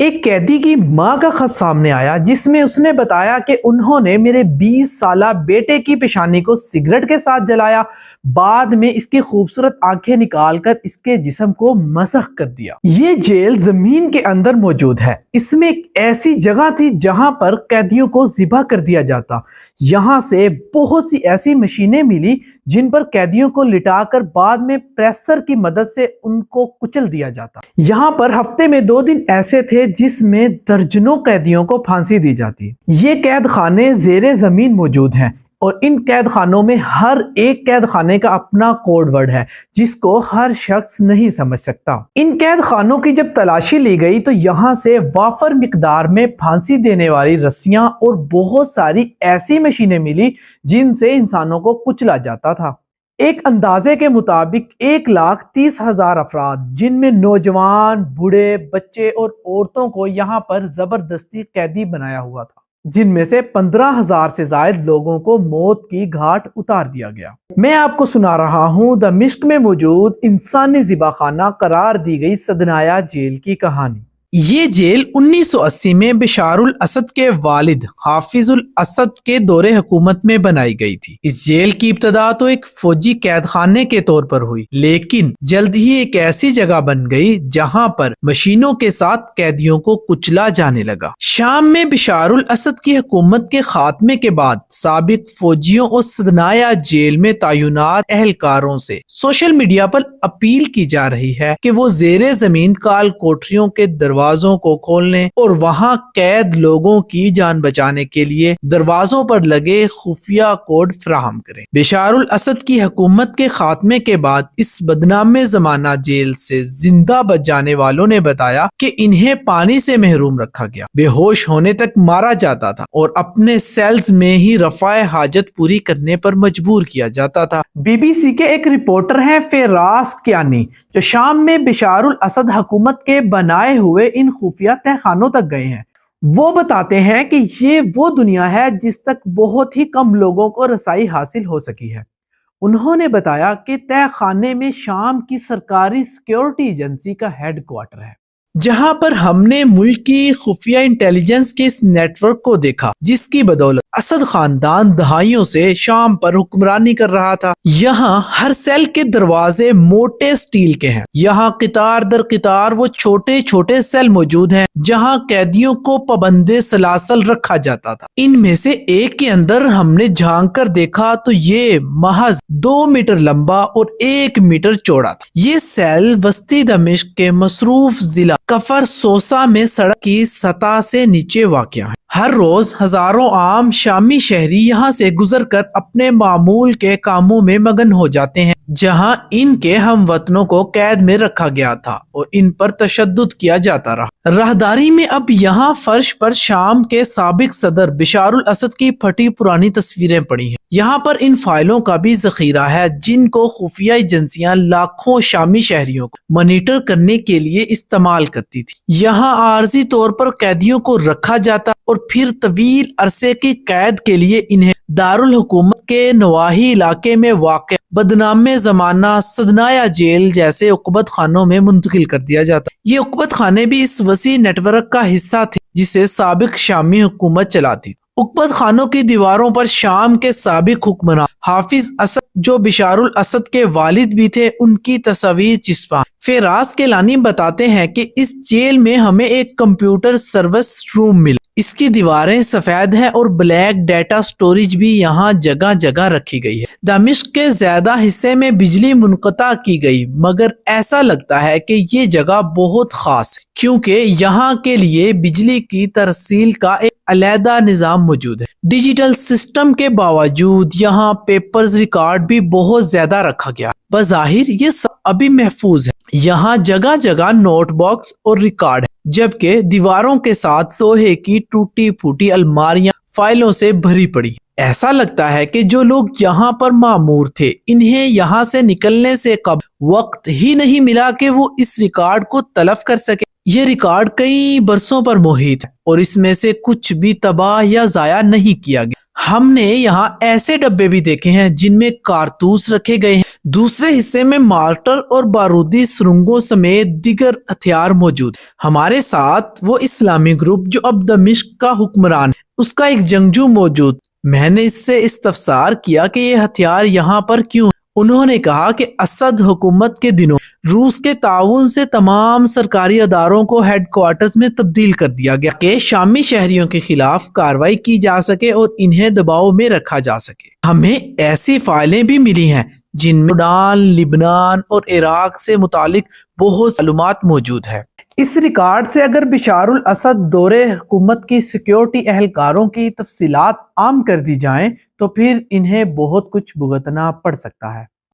ایک قیدی کی ماں کا خط سامنے آیا جس میں اس نے بتایا کہ انہوں نے میرے 20 سالہ بیٹے کی پیشانی کو سگریٹ کے ساتھ جلایا، بعد میں اس کی خوبصورت آنکھیں نکال کر اس کے جسم کو مسخ کر دیا۔ یہ جیل زمین کے اندر موجود ہے۔ اس میں ایک ایسی جگہ تھی جہاں پر قیدیوں کو ذبح کر دیا جاتا۔ یہاں سے بہت سی ایسی مشینیں ملی جن پر قیدیوں کو لٹا کر بعد میں پریسر کی مدد سے ان کو کچل دیا جاتا۔ یہاں پر ہفتے میں 2 دن ایسے تھے جس میں درجنوں قیدیوں کو پھانسی دی جاتی۔ یہ قید خانے زیر زمین موجود ہیں اور ان قید خانوں میں ہر ایک قید خانے کا اپنا کوڈ ورڈ ہے جس کو ہر شخص نہیں سمجھ سکتا۔ ان قید خانوں کی جب تلاشی لی گئی تو یہاں سے وافر مقدار میں پھانسی دینے والی رسیاں اور بہت ساری ایسی مشینیں ملی جن سے انسانوں کو کچلا جاتا تھا۔ ایک اندازے کے مطابق 1,30,000 افراد جن میں نوجوان، بوڑھے، بچے اور عورتوں کو یہاں پر زبردستی قیدی بنایا ہوا تھا، جن میں سے 15,000 سے زائد لوگوں کو موت کی گھاٹ اتار دیا گیا۔ میں آپ کو سنا رہا ہوں دمشق میں موجود انسانی ذبح خانہ قرار دی گئی سدنایا جیل کی کہانی۔ یہ جیل 1980 میں بشار الاسد کے والد حافظ الاسد کے دور حکومت میں بنائی گئی تھی۔ اس جیل کی ابتدا تو ایک فوجی قید خانے کے طور پر ہوئی، لیکن جلد ہی ایک ایسی جگہ بن گئی جہاں پر مشینوں کے ساتھ قیدیوں کو کچلا جانے لگا۔ شام میں بشار الاسد کی حکومت کے خاتمے کے بعد سابق فوجیوں اور سدنایا جیل میں تعینات اہلکاروں سے سوشل میڈیا پر اپیل کی جا رہی ہے کہ وہ زیر زمین کال کوٹریوں کے دروازوں کو کھولنے اور وہاں قید لوگوں کی جان بچانے کے لیے دروازوں پر لگے خفیہ کوڈ فراہم کریں۔ بشار الاسد کی حکومت کے خاتمے کے بعد اس بدنام زمانہ جیل سے زندہ بچ جانے والوں نے بتایا کہ انہیں پانی سے محروم رکھا گیا، بے ہوش ہونے تک مارا جاتا تھا اور اپنے سیلز میں ہی رفع حاجت پوری کرنے پر مجبور کیا جاتا تھا۔ BBC کے ایک رپورٹر ہیں فراس کیانی جو شام میں بشار الاسد حکومت کے بنائے ہوئے ان خفیہ تہ خانوں تک گئے ہیں۔ وہ بتاتے ہیں کہ یہ وہ دنیا ہے جس تک بہت ہی کم لوگوں کو رسائی حاصل ہو سکی ہے۔ انہوں نے بتایا کہ تہ خانے میں شام کی سرکاری سیکیورٹی ایجنسی کا ہیڈ کوارٹر ہے، جہاں پر ہم نے ملک کی خفیہ انٹیلیجنس کے اس نیٹ ورک کو دیکھا جس کی بدولت اسد خاندان دہائیوں سے شام پر حکمرانی کر رہا تھا۔ یہاں ہر سیل کے دروازے موٹے سٹیل کے ہیں۔ یہاں قطار در قطار وہ چھوٹے چھوٹے سیل موجود ہیں جہاں قیدیوں کو پابند سلاسل رکھا جاتا تھا۔ ان میں سے ایک کے اندر ہم نے جھانک کر دیکھا تو یہ محض 2 میٹر لمبا اور 1 میٹر چوڑا تھا۔ یہ سیل وسطی دمشق کے مصروف ضلع کفر سوسا میں سڑک کی سطح سے نیچے واقع ہے۔ ہر روز ہزاروں عام شامی شہری یہاں سے گزر کر اپنے معمول کے کاموں میں مگن ہو جاتے ہیں جہاں ان کے ہم وطنوں کو قید میں رکھا گیا تھا اور ان پر تشدد کیا جاتا رہا۔ راہداری میں اب یہاں فرش پر شام کے سابق صدر بشار الاسد کی پھٹی پرانی تصویریں پڑی ہیں۔ یہاں پر ان فائلوں کا بھی ذخیرہ ہے جن کو خفیہ ایجنسیاں لاکھوں شامی شہریوں کو مانیٹر کرنے کے لیے استعمال کرتی تھی۔ یہاں عارضی طور پر قیدیوں کو رکھا جاتا اور پھر طویل عرصے کی قید کے لیے انہیں دارالحکومت کے نواحی علاقے میں واقع بدنام زمانہ سدنایا جیل جیسے عقوبت خانوں میں منتقل کر دیا جاتا۔ یہ عقوبت خانے بھی اس وسیع نیٹ ورک کا حصہ تھے جسے سابق شامی حکومت چلاتی تھی۔ عقوبت خانوں کی دیواروں پر شام کے سابق حکمران حافظ اسد جو بشار الاسد کے والد بھی تھے ان کی تصاویر چسپاں۔ فراس کیلانی بتاتے ہیں کہ اس جیل میں ہمیں ایک کمپیوٹر سروس روم ملا۔ اس کی دیواریں سفید ہیں اور بلیک ڈیٹا سٹوریج بھی یہاں جگہ جگہ رکھی گئی ہے۔ دمشق کے زیادہ حصے میں بجلی منقطع کی گئی مگر ایسا لگتا ہے کہ یہ جگہ بہت خاص ہے کیونکہ یہاں کے لیے بجلی کی ترسیل کا ایک علیحدہ نظام موجود ہے۔ ڈیجیٹل سسٹم کے باوجود یہاں پیپرز ریکارڈ بھی بہت زیادہ رکھا گیا۔ بظاہر یہ سب ابھی محفوظ ہے۔ یہاں جگہ جگہ نوٹ باکس اور ریکارڈ ہے جبکہ دیواروں کے ساتھ لوہے کی ٹوٹی پھوٹی الماریاں فائلوں سے بھری پڑی۔ ایسا لگتا ہے کہ جو لوگ یہاں پر مامور تھے انہیں یہاں سے نکلنے سے قبل وقت ہی نہیں ملا کہ وہ اس ریکارڈ کو تلف کر سکے۔ یہ ریکارڈ کئی برسوں پر محیط ہے اور اس میں سے کچھ بھی تباہ یا ضائع نہیں کیا گیا۔ ہم نے یہاں ایسے ڈبے بھی دیکھے ہیں جن میں کارتوس رکھے گئے ہیں دوسرے حصے میں مارٹر اور بارودی سرنگوں سمیت دیگر ہتھیار موجود ہیں۔ ہمارے ساتھ وہ اسلامی گروپ جو اب دمشق کا حکمران ہے، اس کا ایک جنگجو موجود۔ میں نے اس سے استفسار کیا کہ یہ ہتھیار یہاں پر کیوں ہیں؟ انہوں نے کہا کہ اسد حکومت کے دنوں روس کے تعاون سے تمام سرکاری اداروں کو ہیڈ کوارٹرز میں تبدیل کر دیا گیا کہ شامی شہریوں کے خلاف کارروائی کی جا سکے اور انہیں دباؤ میں رکھا جا سکے۔ ہمیں ایسی فائلیں بھی ملی ہیں جن میں سوڈان، لبنان اور عراق سے متعلق بہت معلومات موجود ہے۔ اس ریکارڈ سے اگر بشار الاسد دور حکومت کی سیکیورٹی اہلکاروں کی تفصیلات عام کر دی جائیں تو پھر انہیں بہت کچھ بھگتنا پڑ سکتا ہے۔